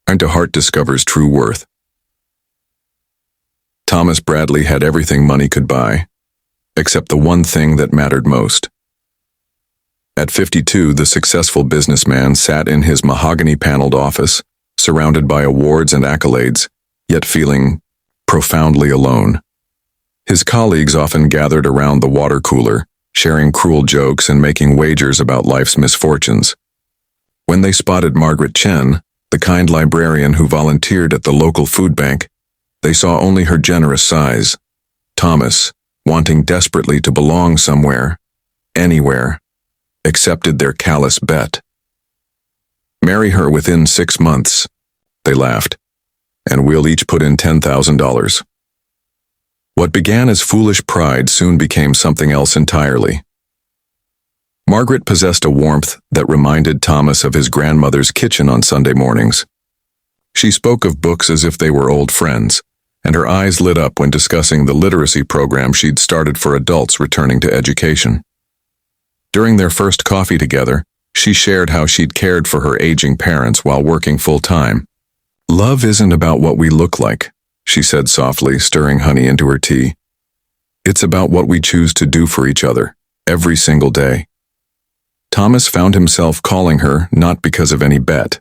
The heart discovers true worth. Thomas Bradley had everything money could buy, except the one thing that mattered most. At 52, the successful businessman sat in his mahogany-paneled office, surrounded by awards and accolades, yet feeling profoundly alone. His colleagues often gathered around the water cooler, sharing cruel jokes and making wagers about life's misfortunes. When they spotted Margaret Chen, the kind librarian who volunteered at the local food bank, they saw only her generous size. Thomas, wanting desperately to belong somewhere, anywhere, accepted their callous bet. Marry her within 6 months, they laughed, and we'll each put in $10,000. What began as foolish pride soon became something else entirely. Margaret possessed a warmth that reminded Thomas of his grandmother's kitchen on Sunday mornings. She spoke of books as if they were old friends, and her eyes lit up when discussing the literacy program she'd started for adults returning to education. During their first coffee together, she shared how she'd cared for her aging parents while working full-time. "Love isn't about what we look like," she said softly, stirring honey into her tea. "It's about what we choose to do for each other, every single day." Thomas found himself calling her not because of any bet,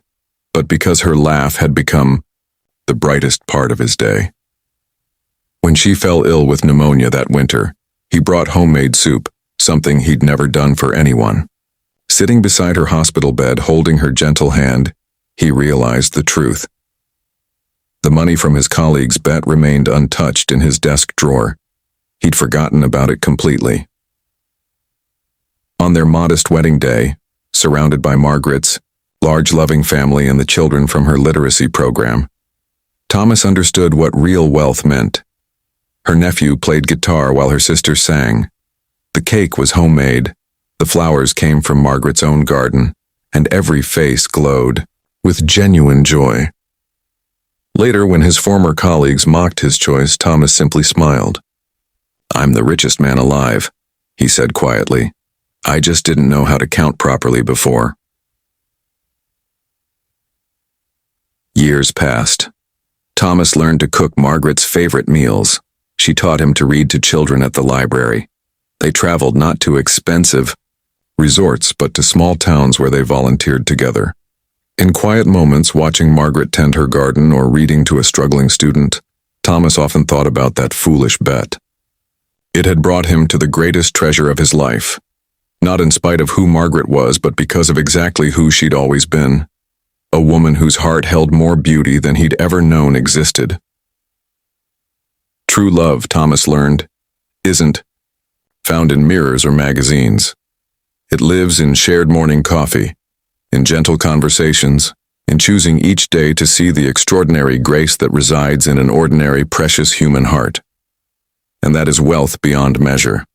but because her laugh had become the brightest part of his day. When she fell ill with pneumonia that winter, he brought homemade soup, something he'd never done for anyone. Sitting beside her hospital bed, holding her gentle hand, he realized the truth. The money from his colleague's bet remained untouched in his desk drawer. He'd forgotten about it completely. On their modest wedding day, surrounded by Margaret's large loving family and the children from her literacy program, Thomas understood what real wealth meant. Her nephew played guitar while her sister sang. The cake was homemade, the flowers came from Margaret's own garden, and every face glowed with genuine joy. Later, when his former colleagues mocked his choice, Thomas simply smiled. "I'm the richest man alive," he said quietly. "I just didn't know how to count properly before." Years passed. Thomas learned to cook Margaret's favorite meals. She taught him to read to children at the library. They traveled not to expensive resorts, but to small towns where they volunteered together. In quiet moments, watching Margaret tend her garden or reading to a struggling student, Thomas often thought about that foolish bet. It had brought him to the greatest treasure of his life, not in spite of who Margaret was, but because of exactly who she'd always been. A woman whose heart held more beauty than he'd ever known existed. True love, Thomas learned, isn't found in mirrors or magazines. It lives in shared morning coffee, in gentle conversations, in choosing each day to see the extraordinary grace that resides in an ordinary, precious human heart. And that is wealth beyond measure.